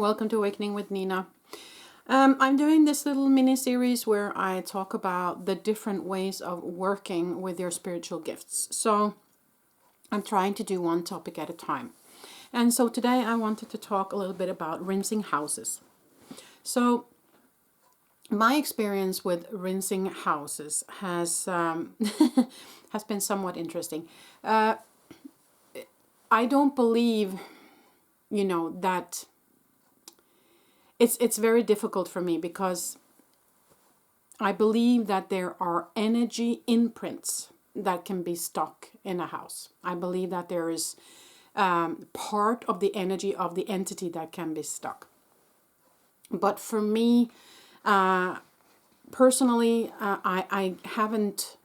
welcome to Awakening with Nina. I'm doing this little mini series where I talk about the different ways of working with your spiritual gifts. So I'm trying to do one topic at a time. And so today I wanted to talk a little bit about rinsing houses. So my experience with rinsing houses has has been somewhat interesting. I don't believe, that it's very difficult for me because I believe that there are energy imprints that can be stuck in a house. I believe that there is part of the energy of the entity that can be stuck. But for me, personally, I haven't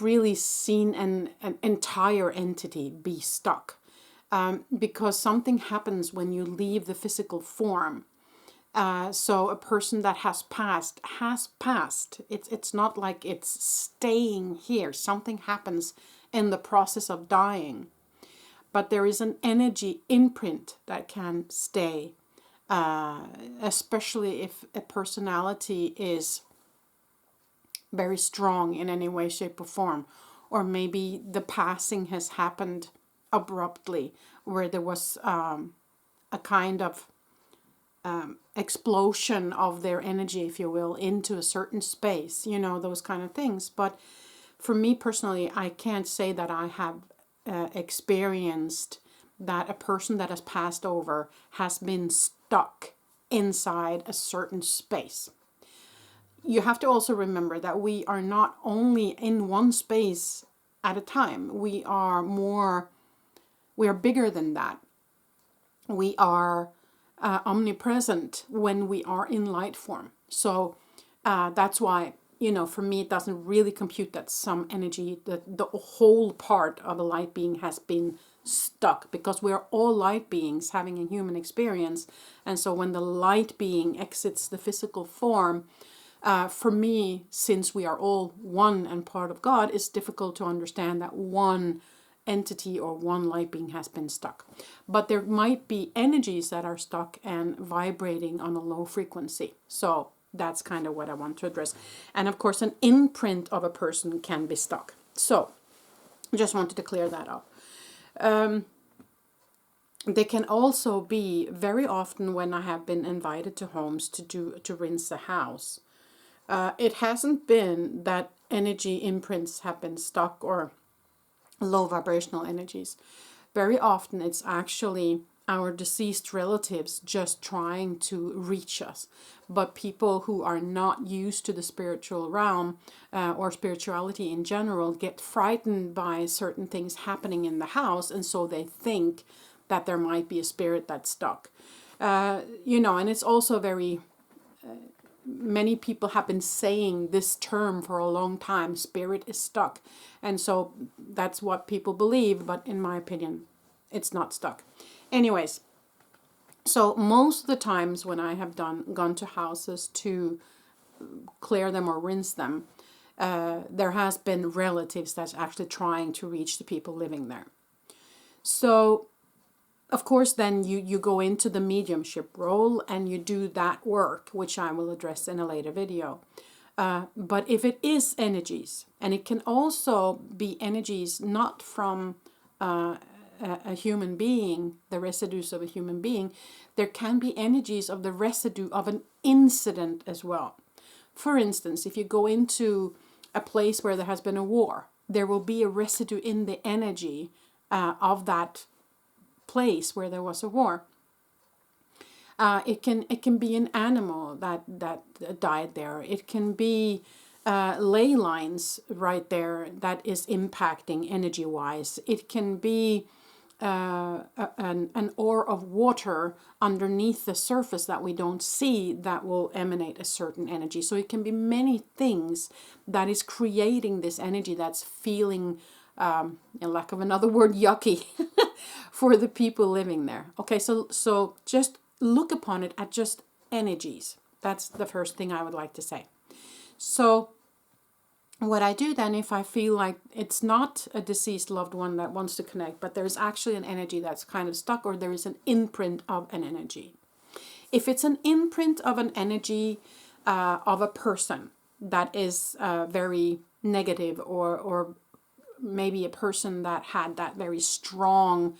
really seen an entire entity be stuck. Because something happens when you leave the physical form. So a person that has passed. It's not like it's staying here. Something happens in the process of dying. But there is an energy imprint that can stay, especially if a personality is very strong in any way, shape, or form. Or maybe the passing has happened abruptly, where there was a kind of explosion of their energy, if you will, into a certain space, those kind of things. But for me personally, I can't say that I have experienced that a person that has passed over has been stuck inside a certain space. You have to also remember that we are not only in one space at a time. We are bigger than that. We are omnipresent when we are in light form. So that's why, for me, it doesn't really compute that some energy, the whole part of a light being has been stuck, because we're all light beings having a human experience. And so when the light being exits the physical form, for me, since we are all one and part of God, it's difficult to understand that one entity or one light being has been stuck. But there might be energies that are stuck and vibrating on a low frequency. So that's kind of what I want to address. And of course, an imprint of a person can be stuck. So I just wanted to clear that up. They can also be, very often when I have been invited to homes to rinse a house, it hasn't been that energy imprints have been stuck or low vibrational energies. Very often it's actually our deceased relatives just trying to reach us. But people who are not used to the spiritual realm or spirituality in general get frightened by certain things happening in the house, and so they think that there might be a spirit that's stuck. And it's also very... many people have been saying this term for a long time, spirit is stuck. And so that's what people believe, but in my opinion, it's not stuck. Anyways, so most of the times when I have gone to houses to clear them or rinse them, there has been relatives that's actually trying to reach the people living there. So of course, then you go into the mediumship role and you do that work, which I will address in a later video. But if it is energies, and it can also be energies not from a human being, the residues of a human being, there can be energies of the residue of an incident as well. For instance, if you go into a place where there has been a war, there will be a residue in the energy of that place where there was a war. It can be an animal that died there. It can be ley lines right there that is impacting energy wise. It can be an ore of water underneath the surface that we don't see that will emanate a certain energy. So it can be many things that is creating this energy that's feeling, in lack of another word, yucky for the people living there. Okay, so just look upon it at just energies. That's the first thing I would like to say. So what I do then, if I feel like it's not a deceased loved one that wants to connect, but there's actually an energy that's kind of stuck, or there is an imprint of an energy. If it's an imprint of an energy of a person that is very negative, or maybe a person that had that very strong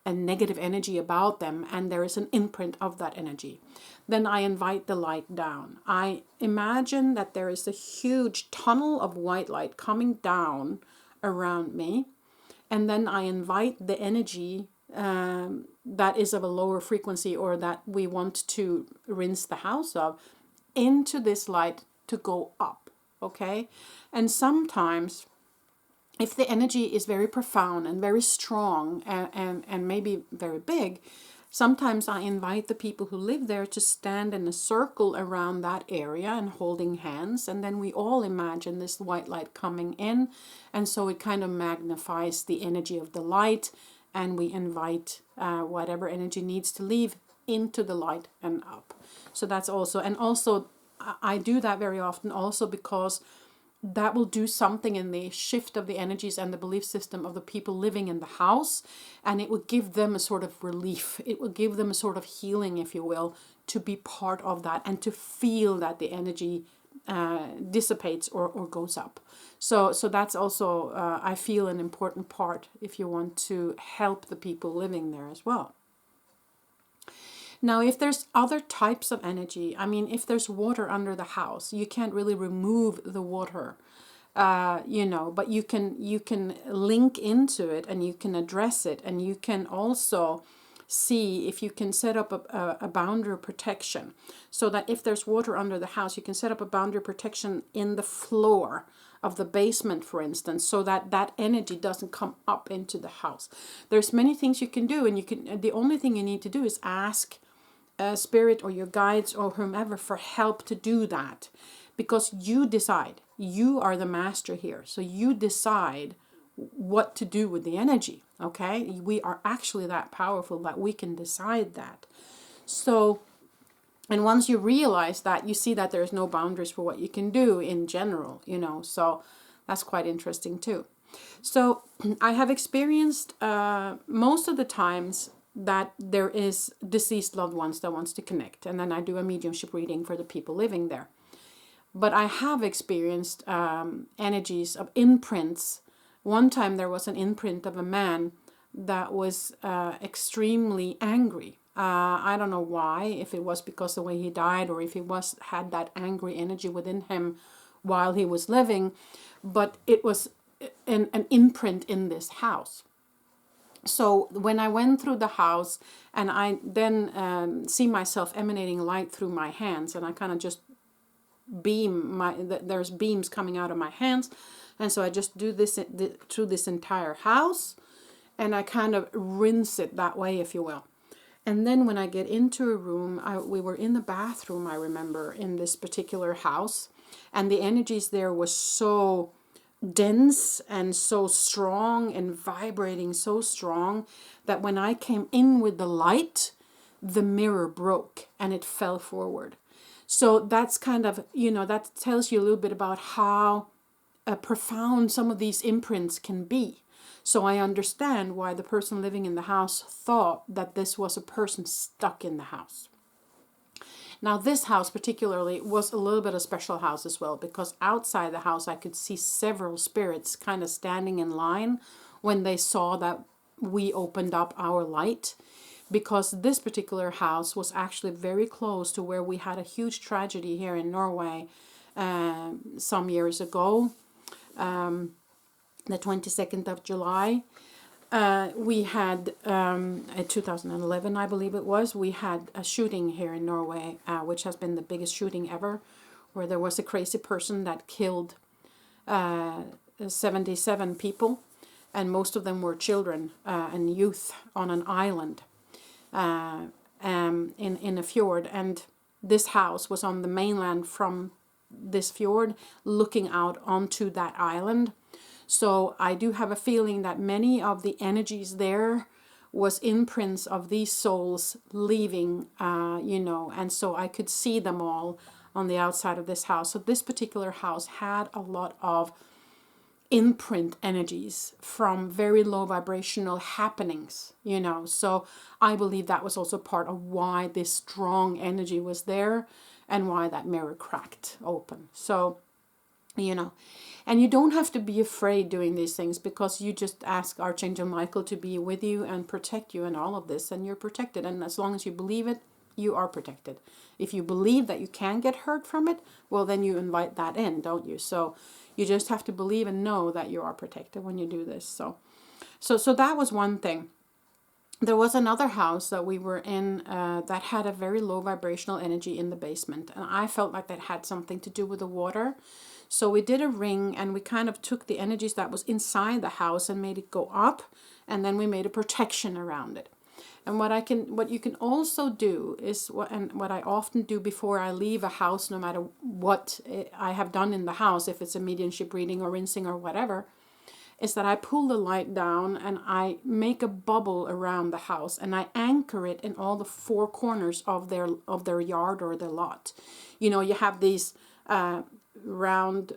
and negative energy about them, and there is an imprint of that energy, then I invite the light down. I imagine that there is a huge tunnel of white light coming down around me, and then I invite the energy that is of a lower frequency, or that we want to rinse the house of, into this light to go up. Okay? And sometimes, if the energy is very profound and very strong, and maybe very big, sometimes I invite the people who live there to stand in a circle around that area and holding hands, and then we all imagine this white light coming in, and so it kind of magnifies the energy of the light, and we invite whatever energy needs to leave into the light and up. So that's also, and also I do that very often also because that will do something in the shift of the energies and the belief system of the people living in the house, and it will give them a sort of relief. It will give them a sort of healing, if you will, to be part of that and to feel that the energy dissipates or goes up. So that's also, I feel, an important part if you want to help the people living there as well. Now, if there's other types of energy, I mean, if there's water under the house, you can't really remove the water, but you can link into it, and you can address it, and you can also see if you can set up a boundary of protection, so that if there's water under the house, you can set up a boundary of protection in the floor of the basement, for instance, so that that energy doesn't come up into the house. There's many things you can do, and the only thing you need to do is ask spirit or your guides or whomever for help to do that, because you decide. You are the master here, so you decide what to do with the energy. Okay, we are actually that powerful that we can decide that. So, and once you realize that, you see that there's no boundaries for what you can do in general, so that's quite interesting too. So I have experienced most of the times that there is deceased loved ones that wants to connect, and then I do a mediumship reading for the people living there. But I have experienced energies of imprints. One time there was an imprint of a man that was extremely angry. I don't know why, if it was because the way he died, or if he had that angry energy within him while he was living, but it was an imprint in this house. So when I went through the house, and I then see myself emanating light through my hands, and I kind of just there's beams coming out of my hands, and so I just do this through this entire house, and I kind of rinse it that way, if you will. And then when I get into a room, we were in the bathroom, I remember, in this particular house, and the energies there was so dense and so strong and vibrating so strong that when I came in with the light, the mirror broke and it fell forward. So that's kind of, that tells you a little bit about how profound some of these imprints can be. So I understand why the person living in the house thought that this was a person stuck in the house. Now, this house particularly was a little bit of a special house as well, because outside the house I could see several spirits kind of standing in line when they saw that we opened up our light, because this particular house was actually very close to where we had a huge tragedy here in Norway some years ago, the 22nd of July. We had, in 2011, I believe it was, we had a shooting here in Norway, which has been the biggest shooting ever, where there was a crazy person that killed 77 people, and most of them were children and youth on an island in a fjord. And this house was on the mainland from this fjord, looking out onto that island. So I do have a feeling that many of the energies there was imprints of these souls leaving, and so I could see them all on the outside of this house. So this particular house had a lot of imprint energies from very low vibrational happenings, you know. So I believe that was also part of why this strong energy was there and why that mirror cracked open. So, you know, and you don't have to be afraid doing these things, because you just ask Archangel Michael to be with you and protect you in all of this, and you're protected. And as long as you believe it, you are protected. If you believe that you can get hurt from it, well, then you invite that in, don't you? So you just have to believe and know that you are protected when you do this. So that was one thing. There was another house that we were in that had a very low vibrational energy in the basement, and I felt like that had something to do with the water. So we did a ring, and we kind of took the energies that was inside the house and made it go up, and then we made a protection around it. And what you can also do is, what I often do before I leave a house, no matter what I have done in the house, if it's a mediumship reading or rinsing or whatever, is that I pull the light down and I make a bubble around the house, and I anchor it in all the four corners of their yard or their lot. You know, you have these round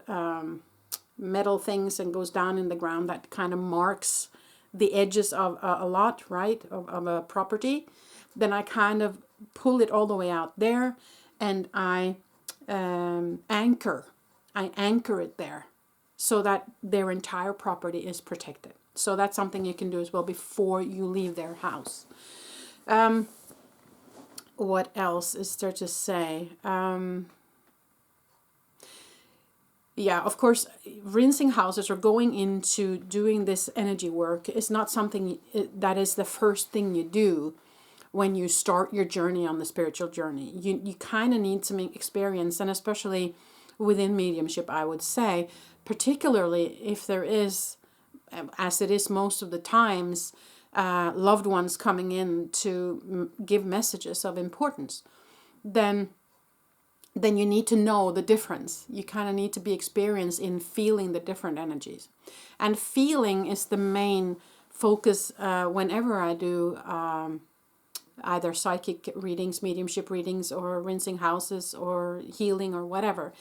metal things and goes down in the ground that kind of marks the edges of a lot, right, of a property. Then I kind of pull it all the way out there, and I anchor it there, so that their entire property is protected. So that's something you can do as well before you leave their house. What else is there to say? Yeah, of course, rinsing houses or going into doing this energy work is not something that is the first thing you do when you start your journey on the spiritual journey. You kind of need some experience, and especially within mediumship, I would say, particularly if there is, as it is most of the times, loved ones coming in to give messages of importance, then you need to know the difference. You kind of need to be experienced in feeling the different energies. And feeling is the main focus whenever I do either psychic readings, mediumship readings, or rinsing houses, or healing, or whatever.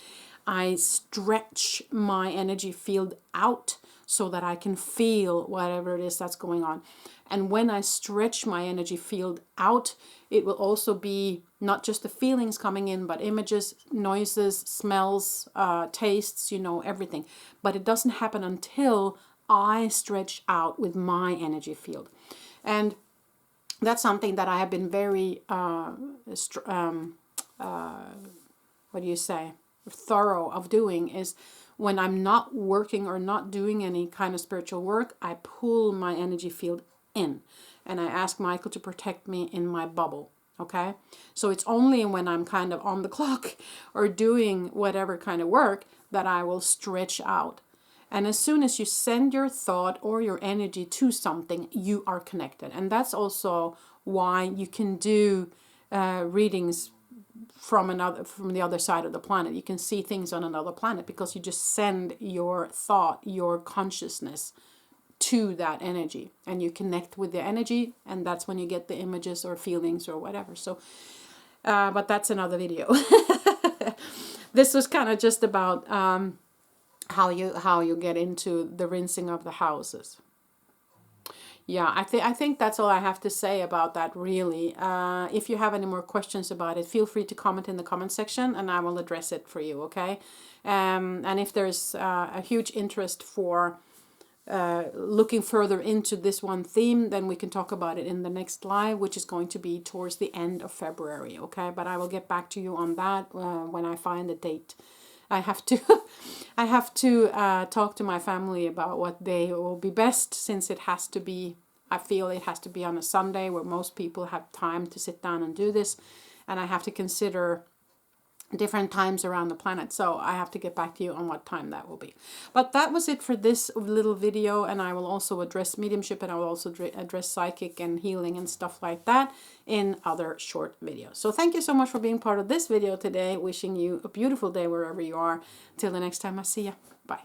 I stretch my energy field out so that I can feel whatever it is that's going on. And when I stretch my energy field out, it will also be not just the feelings coming in, but images, noises, smells, tastes, you know, everything. But it doesn't happen until I stretch out with my energy field. And that's something that I have been very, thorough of doing, is when I'm not working or not doing any kind of spiritual work, I pull my energy field in, and I ask Michael to protect me in my bubble. Okay, so it's only when I'm kind of on the clock or doing whatever kind of work that I will stretch out. And as soon as you send your thought or your energy to something, you are connected. And that's also why you can do readings from the other side of the planet. You can see things on another planet because you just send your thought, your consciousness to that energy, and you connect with the energy, and that's when you get the images or feelings or whatever. So but that's another video. This was kind of just about how you get into the rinsing of the houses. Yeah, I think that's all I have to say about that, really. If you have any more questions about it, feel free to comment in the comment section, and I will address it for you, okay? And if there's a huge interest for looking further into this one theme, then we can talk about it in the next live, which is going to be towards the end of February, okay? But I will get back to you on that when I find a date. I have to I have to talk to my family about what day will be best, since it has to be, I feel it has to be on a Sunday where most people have time to sit down and do this, and I have to consider different times around the planet. So I have to get back to you on what time that will be. But that was it for this little video, and I will also address mediumship, and I will also address psychic and healing and stuff like that in other short videos. So thank you so much for being part of this video today. Wishing you a beautiful day wherever you are. Till the next time I see you. Bye.